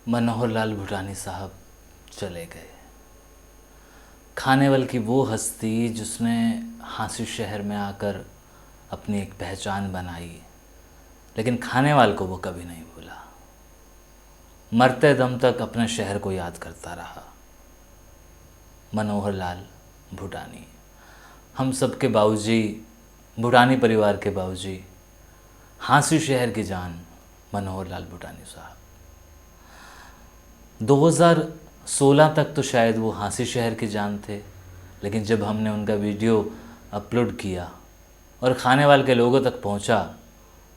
मनोहर लाल भूटानी साहब चले गए। खानेवाल की वो हस्ती जिसने हांसी शहर में आकर अपनी एक पहचान बनाई, लेकिन खानेवाल को वो कभी नहीं भूला। मरते दम तक अपने शहर को याद करता रहा। मनोहर लाल भूटानी, हम सब के बाबूजी, भूटानी परिवार के बाबूजी, हांसी शहर की जान मनोहर लाल भूटानी साहब। 2016 तक तो शायद वो हांसी शहर की जान थे, लेकिन जब हमने उनका वीडियो अपलोड किया और खानेवाल के लोगों तक पहुंचा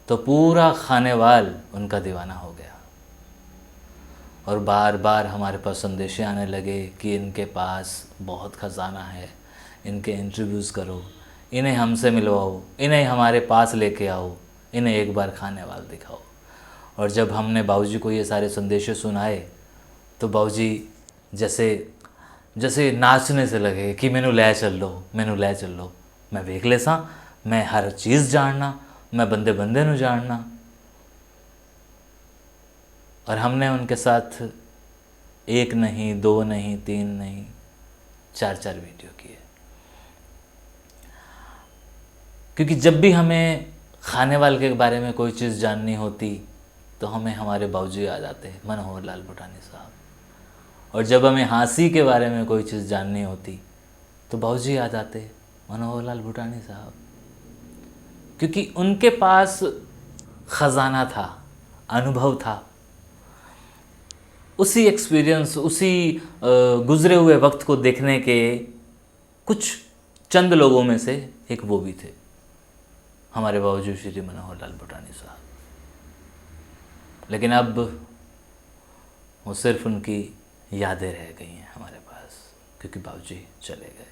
तो पूरा खानेवाल उनका दीवाना हो गया। और बार बार हमारे पास संदेशे आने लगे कि इनके पास बहुत ख़जाना है, इनके इंटरव्यूज़ करो, इन्हें हमसे मिलवाओ, इन्हें हमारे पास लेके आओ, इन्हें एक बार खानेवाल दिखाओ। और जब हमने बाबूजी को ये सारे संदेशे सुनाए तो बाबूजी जैसे नाचने से लगे कि मैनू लै चलो, मैनू लै चलो, मैं वेख ले सा, मैं हर चीज़ जानना, मैं बंदे बंदे नू जानना। और हमने उनके साथ एक नहीं, दो नहीं, तीन नहीं, चार वीडियो किए। क्योंकि जब भी हमें खानेवाल के बारे में कोई चीज़ जाननी होती तो हमें हमारे बाबूजी याद आते हैं, मनोहर लाल भूटानी साहब। और जब हमें हांसी के बारे में कोई चीज़ जाननी होती तो बाबूजी याद आते, मनोहर लाल भूटानी साहब। क्योंकि उनके पास ख़जाना था, अनुभव था। उसी एक्सपीरियंस, उसी गुज़रे हुए वक्त को देखने के कुछ चंद लोगों में से एक वो भी थे, हमारे बाबूजी श्री मनोहर लाल भूटानी साहब। लेकिन अब वो सिर्फ उनकी यादें रह गई हैं हमारे पास, क्योंकि बाबूजी चले गए।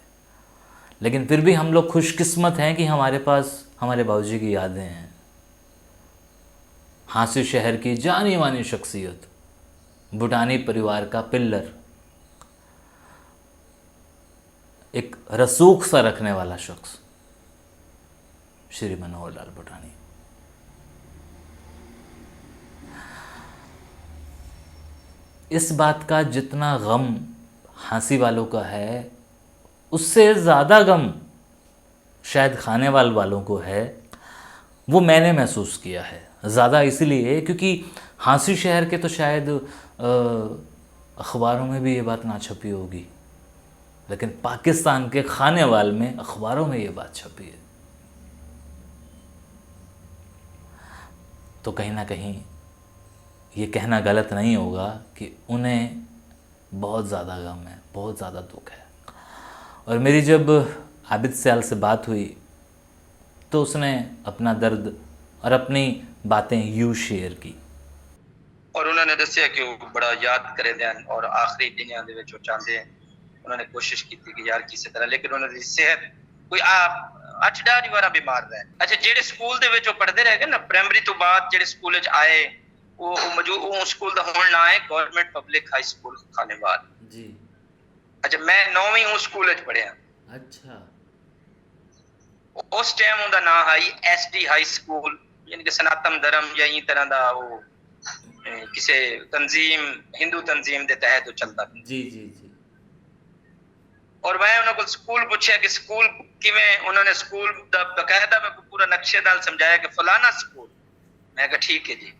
लेकिन फिर भी हम लोग खुशकिस्मत हैं कि हमारे पास हमारे बाबूजी की यादें हैं। हांसी शहर की जानी मानी शख्सियत, भूटानी परिवार का पिल्लर, एक रसूख सा रखने वाला शख्स श्री मनोहर लाल भूटानी। इस बात का जितना गम हांसी वालों का है, उससे ज़्यादा गम शायद खानेवाल वालों को है। वो मैंने महसूस किया है ज़्यादा इसलिए क्योंकि हांसी शहर के तो शायद अखबारों में भी ये बात ना छपी होगी, लेकिन पाकिस्तान के खानेवाल में अखबारों में ये बात छपी है। तो कहीं ना कहीं ये कहना गलत नहीं होगा कि उन्हें बहुत ज़्यादा गम है, बहुत ज़्यादा दुख है। और मेरी जब आबिद सयाल से बात हुई तो उसने अपना दर्द और अपनी बातें यूँ शेयर की। और उन्होंने दसिया कि वो बड़ा याद करे देन और आखिरी दिनों दे विच चाहते हैं। उन्होंने कोशिश की थी कि यार किसी तरह, लेकिन उन्होंने सेहत कोई 8-10 बार बीमार रहे। अच्छा, जेडे स्कूल दे विच पढ़ते रह गए ना, प्राइमरी तो बाद जेडे स्कूल च आए वो मौजूद वो स्कूल दा हुण ना है government public high school Khanewal ji. अच्छा, मैं 9वीं उस स्कूल च पढ़िया। अच्छा, उस टाइम उनका नाम है एसडी हाई स्कूल, यानी कि सनातन धर्म या ई तरह दा वो किसी तंजीम, हिंदू तंजीम के तहत वो चलता। जी जी जी। और मैं उन्होंने स्कूल पूछा कि स्कूल किवें, उन्होंने स्कूल दा बकायदा मैं पूरा नक्शे नाल समझाया कि फलाना स्कूल। मैं कहा ठीक है जी,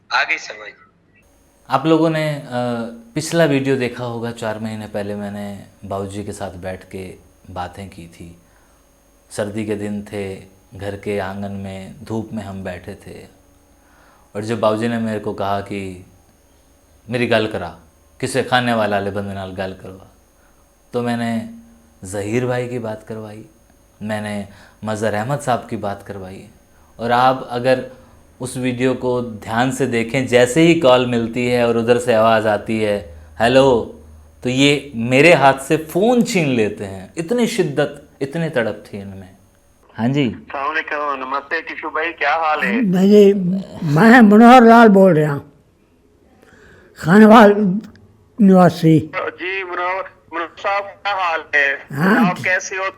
आ गई समझ। आप लोगों ने पिछला वीडियो देखा होगा, 4 महीने पहले मैंने बाबूजी के साथ बैठ के बातें की थी। सर्दी के दिन थे, घर के आंगन में धूप में हम बैठे थे और जब बाबूजी ने मेरे को कहा कि मेरी गल करा, किसे खाने वाला ले बंदे नाल गल करवा, तो मैंने ज़हीर भाई की बात करवाई, मैंने मज़हर अहमद साहब की बात करवाई। और आप अगर उस वीडियो को ध्यान से देखें, जैसे ही कॉल मिलती है और उधर से आवाज़ आती है हेलो, तो ये मेरे हाथ से फ़ोन छीन लेते हैं। इतनी शिद्दत, इतनी तड़प थी इनमें। हाँ जी, नमस्ते टिशू भाई, क्या हाल है? मैं मनोहर लाल बोल रहा हूँ, खानेवाल निवासी। जी मनोहर साहब, क्या हाल है? हाँ, आप कैसे हो?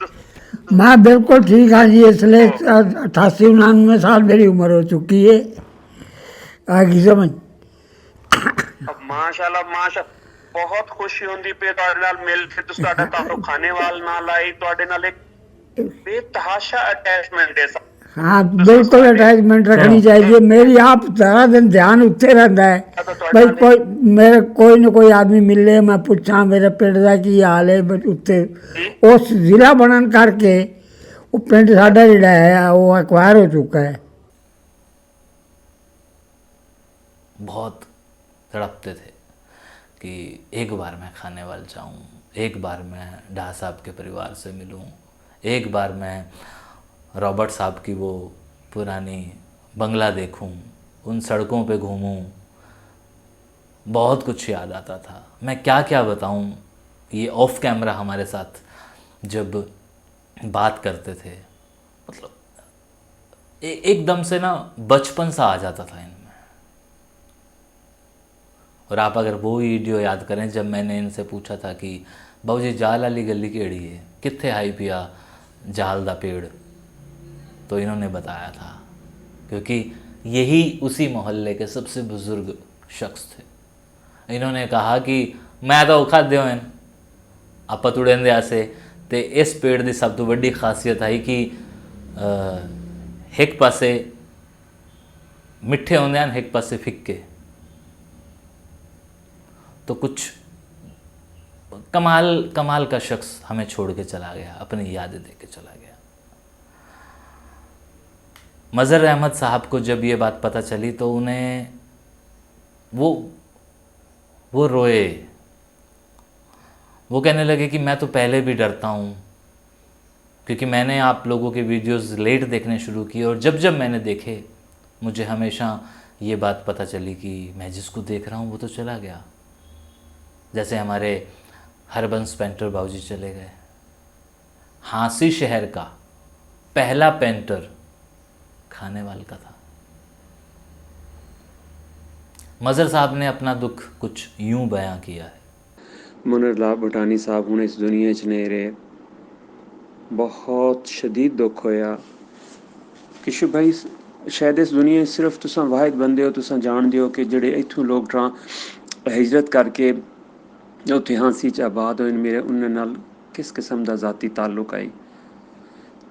मैं बिल्कुल ठीक हाँ जी। इसलिए 88-89 साल मेरी उम्र हो चुकी है, आगे समझ। ਮਾਸ਼ਾਅੱਲਾ ਬਹੁਤ ਖੁਸ਼ੀ ਹੁੰਦੀ ਪਈ ਤੁਹਾਡੇ ਨਾਲ ਮਿਲ ਕੇ। ਤੁਸੀਂ ਤੁਹਾਡਾ ਤਾਲੁਕ ਖਾਨੇਵਾਲ ਨਾਲ ਆਈ, ਤੁਹਾਡੇ ਨਾਲ ਇੱਕ बेतहाशा अटैचमेंट है। हाँ बिल्कुल अटैचमेंट रखनी चाहिए। मेरी आप सारा दिन ध्यान उत्थे रहता है भाई कोई मेरे कोई न कोई आदमी मिले, मैं पूछा मेरे पिंड का की हाल है। बस उत्थे उस जिला बनन करके वो पिंड साडा जिहड़ा है वो एक्वायर हो चुका है। बहुत तड़पते थे कि एक बार मैं खानेवाल जाऊं, एक बार मैं डाह साहब के परिवार से मिलूं, एक बार मैं रॉबर्ट साहब की वो पुरानी बंगला देखूं, उन सड़कों पे घूमूं। बहुत कुछ याद आता था। मैं क्या क्या बताऊं। ये ऑफ कैमरा हमारे साथ जब बात करते थे, मतलब एकदम से ना बचपन सा आ जाता था इनमें। और आप अगर वो वीडियो याद करें जब मैंने इनसे पूछा था कि बाबूजी जाल वाली गली केड़ी है, कित्थे आई पिया जाल दा पेड़, तो इन्होंने बताया था क्योंकि यही उसी मोहल्ले के सबसे बुज़ुर्ग शख्स थे। इन्होंने कहा कि मैं तो खाद्य हैं आप तुड़ेंदे से ते इस पेड़ की सब तो बड़ी खासियत आई कि एक पासे मिठे होंदे हैं, एक पासे फिक्के। तो कुछ कमाल का शख्स हमें छोड़ के चला गया, अपनी यादें दे के चला गया। मज़हर अहमद साहब को जब ये बात पता चली तो उन्हें वो रोए। वो कहने लगे कि मैं तो पहले भी डरता हूँ, क्योंकि मैंने आप लोगों के वीडियोस लेट देखने शुरू किए और जब जब मैंने देखे मुझे हमेशा ये बात पता चली कि मैं जिसको देख रहा हूँ वो तो चला गया। जैसे हमारे हरबंस पेंटर बाबूजी चले गए। हांसी शहर का पहला पेंटर खानेवाल का था। मज़हर साहब ने अपना दुख कुछ यूं बयां किया है। मुनर लाल भुटानी साहब हुण इस दुनिया च नहीं रहे। बहुत शदीद दुख होया। किशु भाई शायद इस दुनिया सिर्फ तुसा वाहिद बंदे हो, तुसा जानदे हो कि जेड़े इत्थों लोग हिजरत करके उत्थे हांसी च आबाद होए, मेरे उन्हां नाल किस किस्म दा ज़ाती ताल्लुक आई।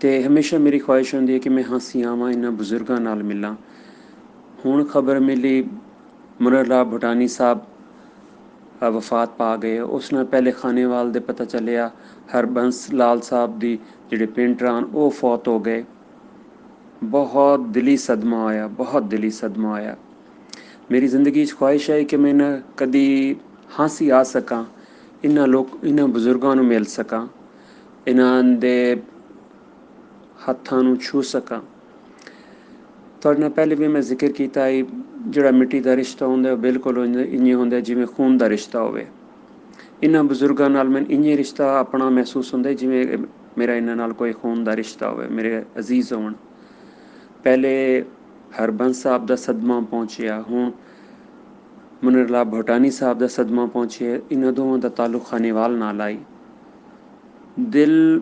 ते हमेशा मेरी ख्वाहिश होंदी है कि मैं हांसी आवां, इन्हां बुजुर्गां नाल मिलां। हुण खबर मिली मुनर लाल भुटानी साहब वफात पा गए। उस नाल पहले खानेवाल दे पता चलिया हरबंस लाल साहब दी जेड़े पेंटर आन वो फौत हो गए। बहुत दिली सदमा होया, बहुत दिली सदमा होया। मेरी ज़िंदगी ख्वाहिश है कि मैं ना कदी हांसी आ सकां, इन्हां बुजुर्गां नूं मिल सकां, इन्हां दे हत्थां नूं छू सकां। तुहाडे नाल पहले भी मैं जिक्र कीता है ਜਿਹੜਾ ਮਿੱਟੀ ਦਾ ਰਿਸ਼ਤਾ ਹੁੰਦਾ ਉਹ ਬਿਲਕੁਲ ਇੰਜ ਹੁੰਦਾ ਜਿਵੇਂ ਖੂਨ ਦਾ ਰਿਸ਼ਤਾ ਹੋਵੇ। ਇਹਨਾਂ ਬਜ਼ੁਰਗਾਂ ਨਾਲ ਮੈਨੂੰ ਇੰਜ ਰਿਸ਼ਤਾ ਆਪਣਾ ਮਹਿਸੂਸ ਹੁੰਦਾ ਜਿਵੇਂ ਮੇਰਾ ਇਹਨਾਂ ਨਾਲ ਕੋਈ ਖੂਨ ਦਾ ਰਿਸ਼ਤਾ ਹੋਵੇ, ਮੇਰੇ ਅਜ਼ੀਜ਼ ਹੋਣ। ਪਹਿਲੇ ਹਰਬੰਸ ਸਾਹਿਬ ਦਾ ਸਦਮਾ ਪਹੁੰਚਿਆ, ਹੁਣ ਮੁਨਰ ਲਾਲ ਭੁਟਾਨੀ ਸਾਹਿਬ ਦਾ ਸਦਮਾ ਪਹੁੰਚਿਆ। ਇਹਨਾਂ ਦੋਵਾਂ ਦਾ ਤਾਲੁਕ ਖਾਨੇਵਾਲ ਨਾਲ ਆਈ। ਦਿਲ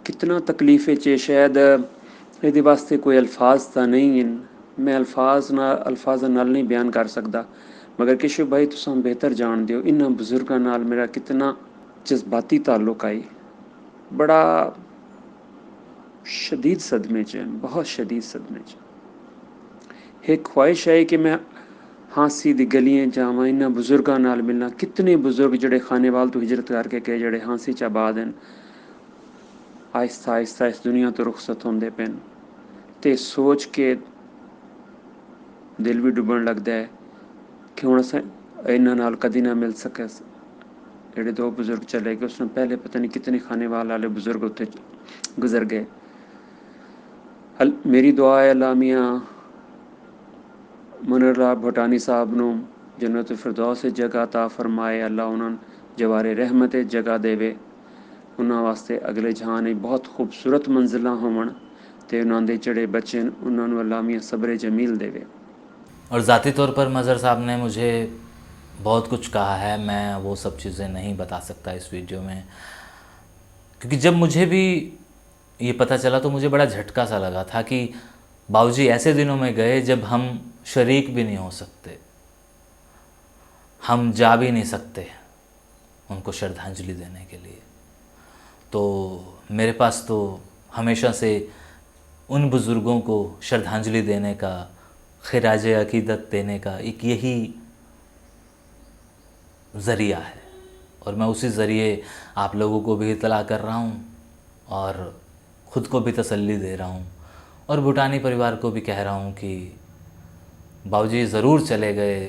ਕਿਤਨਾ ਤਕਲੀਫ ਵਿੱਚ ਹੈ, ਸ਼ਾਇਦ ਇਹਦੇ ਵਾਸਤੇ ਕੋਈ ਅਲਫਾਜ਼ ਤਾਂ ਨਹੀਂ ਹਨ। मैं अल्फाज़ नाल नहीं बयान कर सकता, मगर किशो भाई तुसां बेहतर जानदे हो इन्हां बुजुर्गां नाल मेरा कितना जज्बाती ताल्लुक आई। बड़ा शदीद सदमे च, बहुत शदीद सदमे च। एक ख्वाहिश है कि मैं हांसी दी गलियां जावां, इन्हां बुजुर्गां नाल मिलना। कितने बुजुर्ग जेड़े खानेवाल तो हिजरत करके गए, जेड़े हांसी च आबाद हैं, आहिस्ता आहिस्ता इस दुनिया तो रुखसत होंदे पेन। ते सोच के दिल भी डुबन लगता है कि हुण असें इन्हां नाल कदी ना मिल सके। जेड़े दो बुजुर्ग चले गए, उसने पहले पता नहीं कितने खानेवाल वाले बुजुर्ग उत्थे गुजर गए। मेरी दुआ है अल्लाह मियां मुनर लाल भुटानी साहब नूं जन्नत फिरदौस जगह अता फरमाए। अल्लाह उन्हां जवारे रहमत जगह देवे। उन्हां वास्ते अगले जहान बहुत खूबसूरत मंजिलां होवन ते उन्हां दे जेड़े बच्चे उन्हां नूं अल्लाह मियां सब्र जमील देवे। और ज़ाती तौर पर मज़हर साहब ने मुझे बहुत कुछ कहा है। मैं वो सब चीज़ें नहीं बता सकता इस वीडियो में, क्योंकि जब मुझे भी ये पता चला तो मुझे बड़ा झटका सा लगा था कि बाबूजी ऐसे दिनों में गए जब हम शरीक भी नहीं हो सकते। हम जा भी नहीं सकते उनको श्रद्धांजलि देने के लिए। तो मेरे पास तो हमेशा से उन बुज़ुर्गों को श्रद्धांजलि देने का, खिराज अक़ीदत देने का एक यही ज़रिया है, और मैं उसी ज़रिए आप लोगों को भी इत्तला कर रहा हूँ और ख़ुद को भी तसल्ली दे रहा हूँ, और भूटानी परिवार को भी कह रहा हूँ कि बाबूजी ज़रूर चले गए,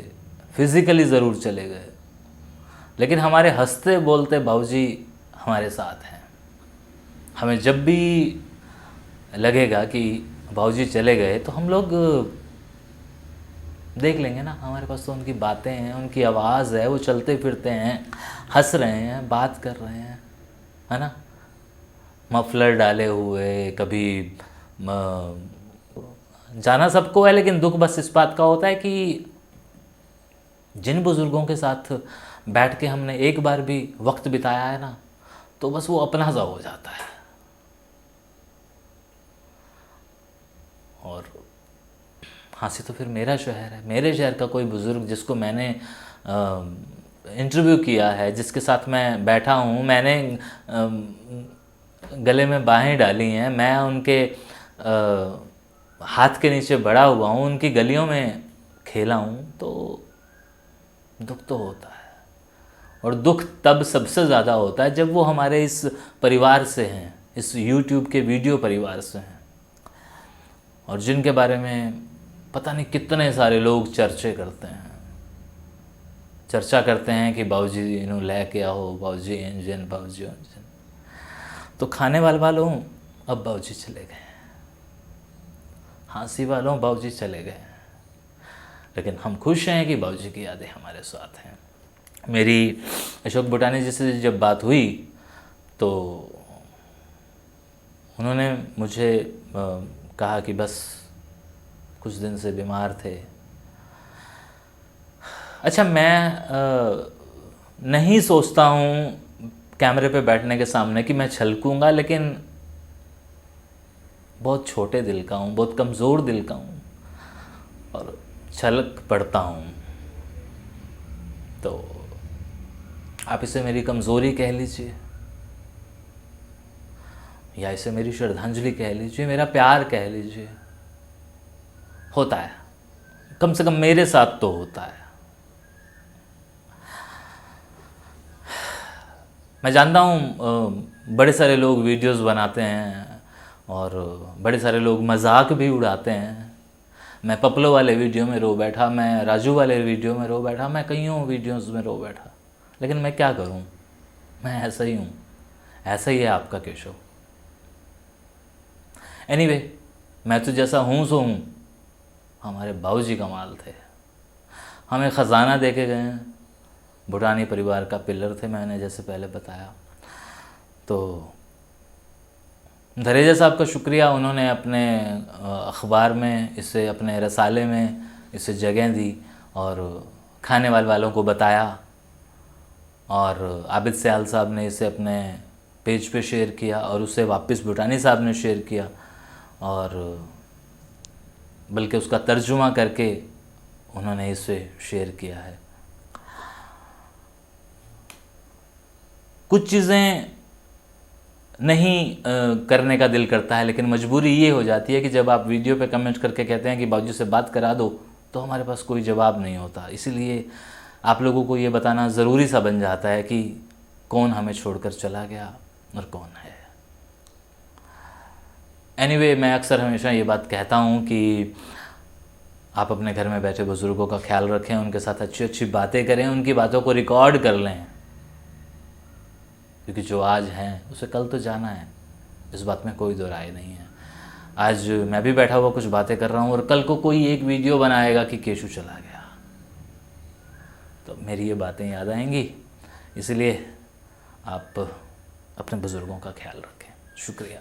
फिज़िकली ज़रूर चले गए, लेकिन हमारे हंसते बोलते बाबूजी हमारे साथ हैं। हमें जब भी लगेगा कि बाबूजी चले गए तो हम लोग देख लेंगे ना, हमारे पास तो उनकी बातें हैं, उनकी आवाज़ है, वो चलते फिरते हैं, हंस रहे हैं, बात कर रहे हैं, है ना, मफलर डाले हुए। कभी जाना सबको है, लेकिन दुख बस इस बात का होता है कि जिन बुज़ुर्गों के साथ बैठ के हमने एक बार भी वक्त बिताया है ना, तो बस वो अपना सा हो जाता है। और हाँसी तो फिर मेरा शहर है, मेरे शहर का कोई बुज़ुर्ग जिसको मैंने इंटरव्यू किया है, जिसके साथ मैं बैठा हूँ, मैंने गले में बाहें डाली हैं, मैं उनके हाथ के नीचे बड़ा हुआ हूँ, उनकी गलियों में खेला हूँ, तो दुख तो होता है। और दुख तब सबसे ज़्यादा होता है जब वो हमारे इस परिवार से हैं, इस YouTube के वीडियो परिवार से हैं, और जिनके बारे में पता नहीं कितने सारे लोग चर्चा करते हैं कि बाबूजी इन्हों लेके आओ, बाबूजी इंजन, बाबूजी इंजन। तो खाने वालों अब बाबूजी चले गए, हाँसी वालों बाबूजी चले गए, लेकिन हम खुश हैं कि बाबूजी की यादें हमारे साथ हैं। मेरी अशोक भूटानी जी से जब बात हुई तो उन्होंने मुझे कहा कि बस कुछ दिन से बीमार थे। अच्छा, मैं नहीं सोचता हूँ कैमरे पे बैठने के सामने कि मैं छलकूँगा, लेकिन बहुत छोटे दिल का हूँ, बहुत कमज़ोर दिल का हूँ, और छलक पड़ता हूँ। तो आप इसे मेरी कमज़ोरी कह लीजिए, या इसे मेरी श्रद्धांजलि कह लीजिए, मेरा प्यार कह लीजिए, होता है, कम से कम मेरे साथ तो होता है। मैं जानता हूँ बड़े सारे लोग वीडियोस बनाते हैं और बड़े सारे लोग मजाक भी उड़ाते हैं। मैं पपलो वाले वीडियो में रो बैठा, मैं राजू वाले वीडियो में रो बैठा, मैं कईयों वीडियोस में रो बैठा, लेकिन मैं क्या करूँ, मैं ऐसा ही हूँ, ऐसा ही है आपका केशव। एनीवे, मैं तो जैसा हूँ सो हूँ। हमारे बाबूजी कमाल थे, हमें ख़जाना दे के गए हैं, भूटानी परिवार का पिलर थे, मैंने जैसे पहले बताया। तो धरेजा साहब का शुक्रिया, उन्होंने अपने अखबार में इसे, अपने रसाले में इसे जगह दी और खाने वालों को बताया, और आबिद सयाल साहब ने इसे अपने पेज पे शेयर किया और उसे वापस भूटानी साहब ने शेयर किया, और बल्कि उसका तर्जुमा करके उन्होंने इसे शेयर किया है। कुछ चीज़ें नहीं करने का दिल करता है, लेकिन मजबूरी ये हो जाती है कि जब आप वीडियो पे कमेंट करके कहते हैं कि बाबूजी से बात करा दो, तो हमारे पास कोई जवाब नहीं होता। इसीलिए आप लोगों को ये बताना ज़रूरी सा बन जाता है कि कौन हमें छोड़कर चला गया और कौन है। एनीवे, मैं अक्सर हमेशा ये बात कहता हूँ कि आप अपने घर में बैठे बुज़ुर्गों का ख्याल रखें, उनके साथ अच्छी अच्छी बातें करें, उनकी बातों को रिकॉर्ड कर लें, क्योंकि जो आज हैं उसे कल तो जाना है, इस बात में कोई दो राय नहीं है। आज मैं भी बैठा हुआ कुछ बातें कर रहा हूँ और कल को कोई एक वीडियो बनाएगा कि केशु चला गया, तो मेरी ये बातें याद आएंगी। इसलिए आप अपने बुज़ुर्गों का ख्याल रखें। शुक्रिया।